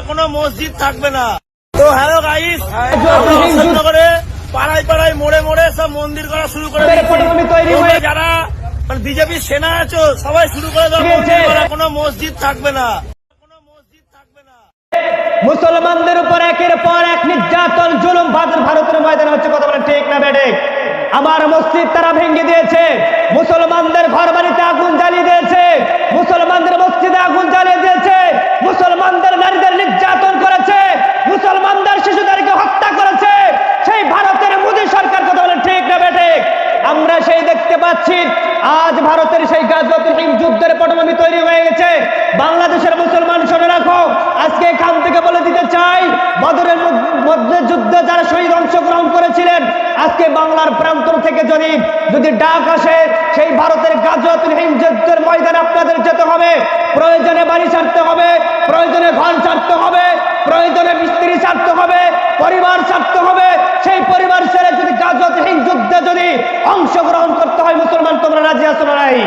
কোনো মসজিদ থাকবে না। তো হ্যালো গাইস, অশোকনগরে পাড়ায় পাড়ায় মোড়ে মোড়ে সব মন্দির করা শুরু করে দিয়েছে। যারা বিজেপি সেনা আছো সবাই শুরু করে দাও মন্দির করা, কোনো মসজিদ থাকবে না, কোনো মসজিদ থাকবে না। মুসলমানদের উপর একের পর এক নির্যাতন জুলুম ভারতের ময়দানে হচ্ছে, কথা বলে ঠিক না বেটে? আমার মসজিদ তারা ভেঙে দিয়েছে, মুসলমানদের ঘর বাড়িতে আগুন জ্বালিয়ে দিয়েছে, মুসলমানদের মসজিদে আগুন জ্বালিয়ে দিয়েছে, মুসলমানদের নারীদের নির্যাতন করেছে, মুসলমানদের শিশুদেরকে হত্যা করেছে সেই ভারতের মোদী সরকার, কথা বলে ঠিক না বেটে? আমরা সেই দেখতে পাচ্ছি আজ ভারতের সেই গাজওয়াতুল হিন্দ যুদ্ধের পটভূমি তৈরি হয়ে গেছে। বাংলাদেশের মুসলমান শুনে রাখো, আজকে এখান থেকে বলে দিতে চাই, বদরের মধ্যে যুদ্ধে যারা শহীদ অংশগ্রহণ করেছিলেন, আজকে বাংলার প্রান্তর থেকে যদি ডাক আসে সেই ভারতের গাজওয়াতুল হিন্দ যুদ্ধের ময়দানে আপনাদের যেতে হবে। প্রয়োজনে বাড়ি ছাড়তে হবে, প্রয়োজনে ঘর ছাড়তে হবে, প্রয়োজনে স্ত্রী ছাড়তে হবে, পরিবার ছাড়তে হবে। সেই পরিবার ছেড়ে যদি গাজওয়াতুল হিন্দ যুদ্ধে যদি অংশগ্রহণ করতে হয়, মুসলমান তোমরা রাজি আছো না নাই?